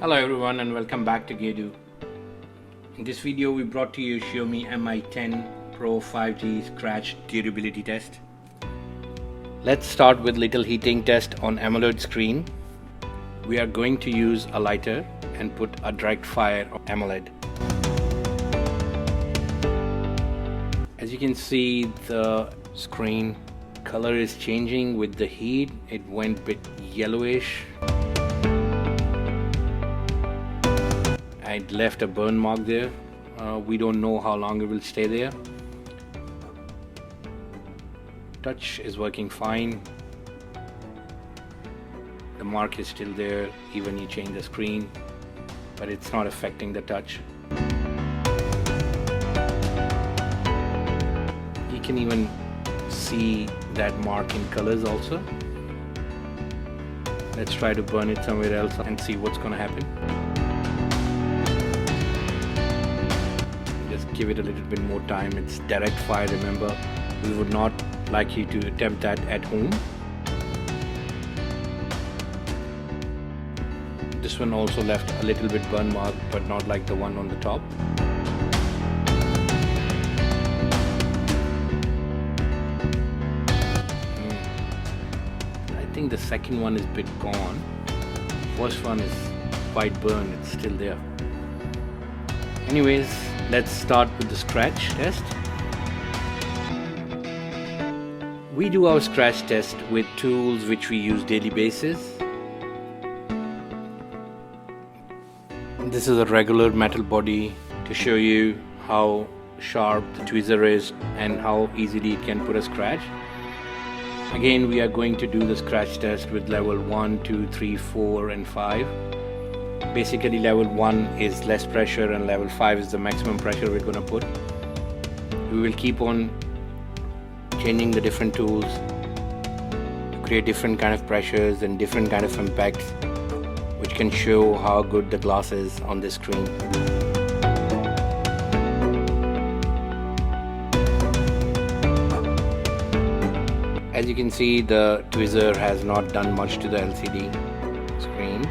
Hello everyone and welcome back to Gedu. In this video we brought to you Xiaomi Mi 10 Pro 5G scratch durability test. Let's start with little heating test on AMOLED screen. We are going to use a lighter and put a direct fire on AMOLED. As you can see, the screen color is changing with the heat. It went a bit yellowish. I left a burn mark there. We don't know how long it will stay there. Touch is working fine. The mark is still there even you change the screen, but it's not affecting the touch. You can even see that mark in colors also. Let's try to burn it somewhere else and see what's going to happen. Just give it a little bit more time. It's direct fire, remember. We would not like you to attempt that at home. This one also left a little bit burn mark, but not like the one on the top. I think the second one is a bit gone. First one is quite burned, it's still there. Anyways, let's start with the scratch test. We do our scratch test with tools which we use daily basis. This is a regular metal body to show you how sharp the tweezer is and how easily it can put a scratch. Again, we are going to do the scratch test with level 1, 2, 3, 4 and 5. Basically level 1 is less pressure and level 5 is the maximum pressure we're going to put. We will keep on changing the different tools to create different kind of pressures and different kind of impacts, which can show how good the glass is on the screen. As you can see, the tweezer has not done much to the LCD screen.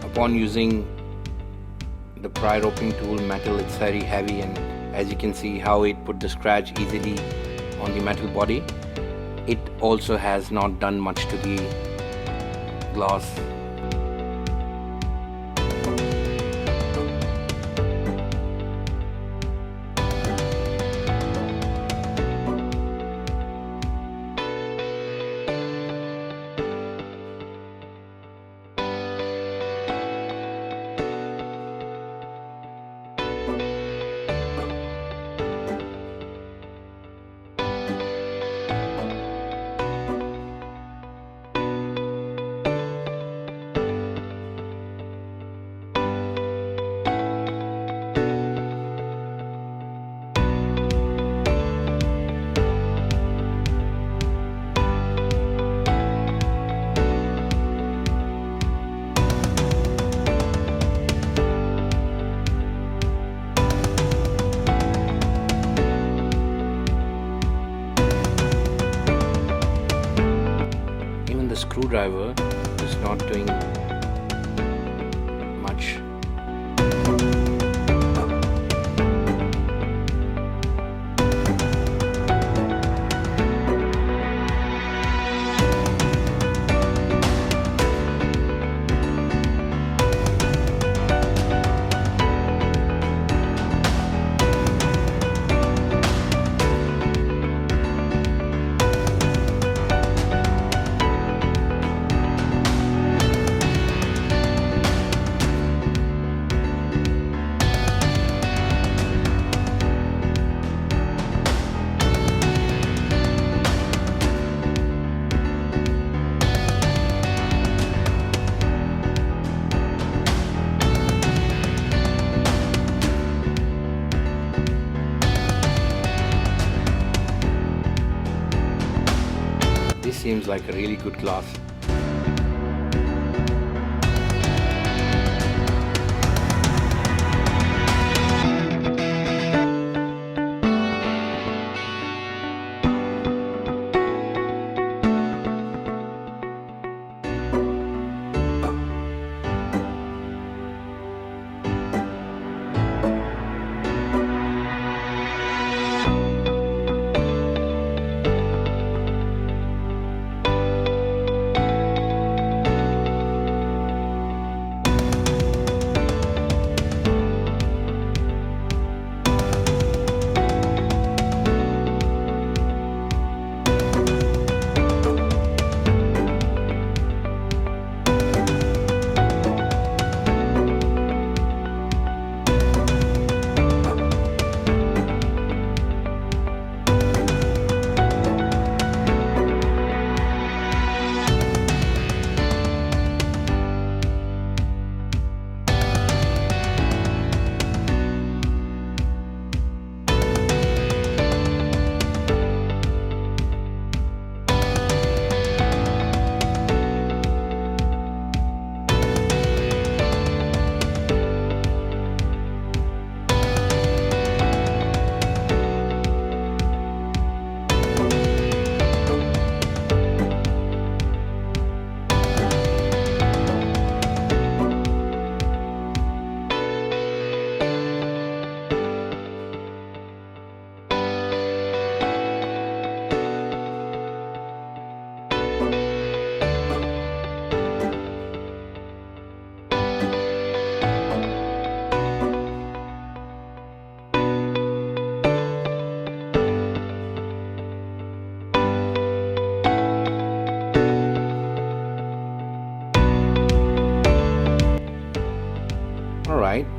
Upon using the pry roping tool, metal, it's very heavy, and as you can see how it put the scratch easily on the metal body. It also has not done much to the glass. The screwdriver is not doing much. This seems like a really good glass.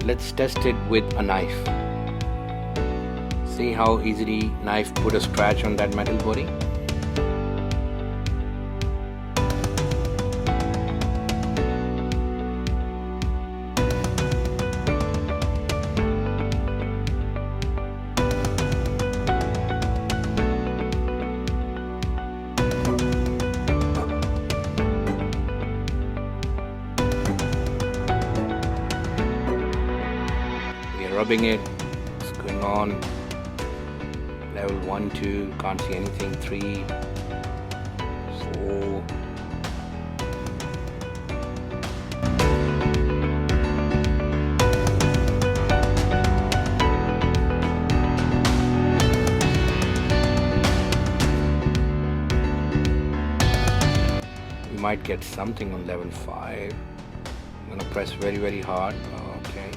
let's test it with a knife. See how easily knife put a scratch on that metal body. Rubbing it, it's going on level 1, 2, can't see anything, 3, 4. We might get something on level 5. I'm gonna press very hard. Okay.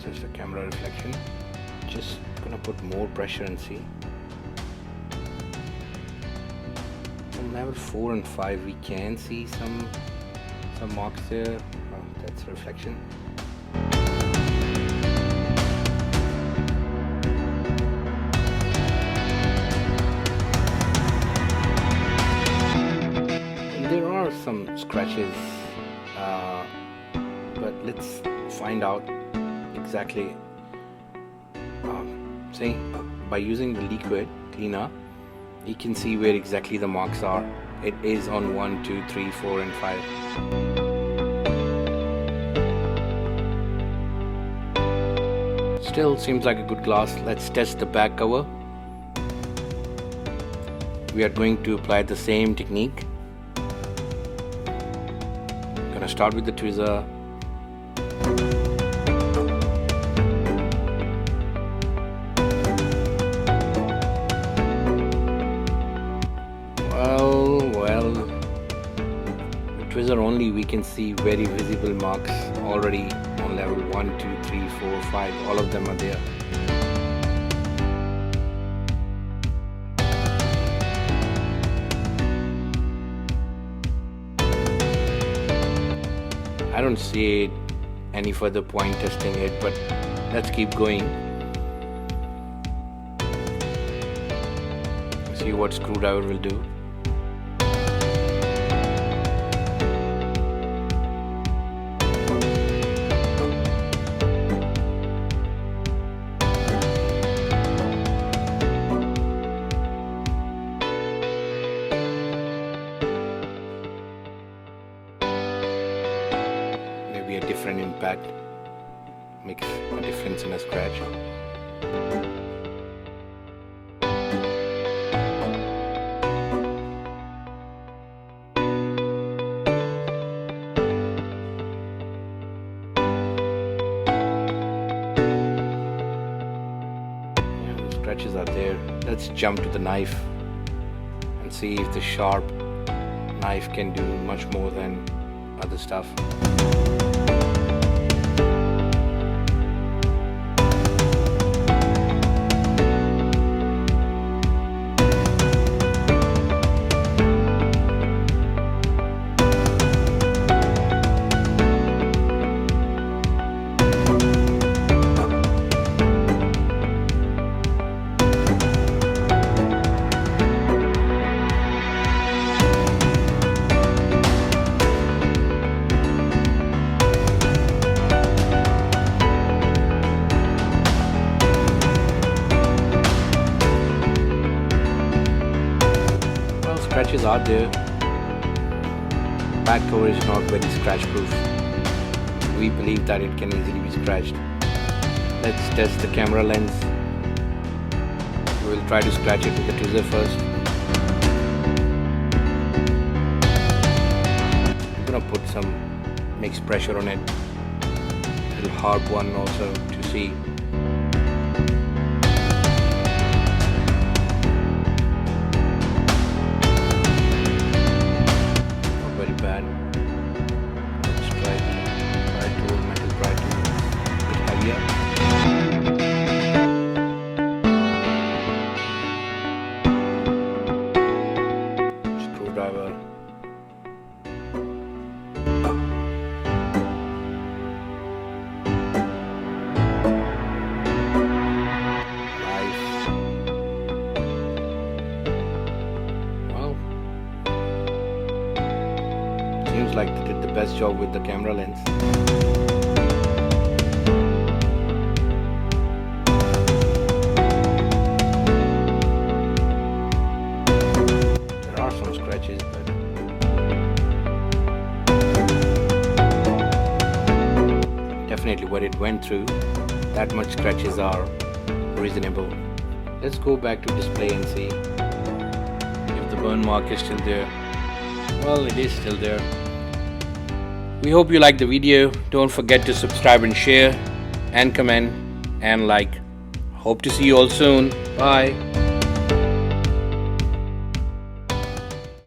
Just a camera reflection. Just gonna put more pressure and see. On level 4 and 5 we can see some marks there. Oh, that's reflection. And there are some scratches, but let's find out exactly. See, by using the liquid cleaner, you can see where exactly the marks are. It is on 1, 2, 3, 4 and 5. Still seems like a good glass. Let's test the back cover. We are going to apply the same technique. I'm gonna start with the tweezer. Tweezer only we can see very visible marks already on level 1, 2, 3, 4, 5. All of them are there. I don't see any further point testing it, but let's keep going. See what screwdriver will do. A different impact makes a difference in a scratch. Yeah, the scratches are there. Let's jump to the knife and see if the sharp knife can do much more than other stuff. Scratches are there. Back cover is not very scratch proof. We believe that it can easily be scratched. Let's test the camera lens. We will try to scratch it with the tweezer first. I'm gonna put some mixed pressure on it. A little hard one also to see. Bad. Let's try the dry tool, metal dry tool, a bit heavier. Screwdriver. like they did the best job with the camera lens. There are some scratches, but definitely what it went through, that much scratches are reasonable. Let's go back to display and see if the burn mark is still there. Well, it is still there. We hope you liked the video. Don't forget to subscribe and share and comment and like. Hope to see you all soon. Bye.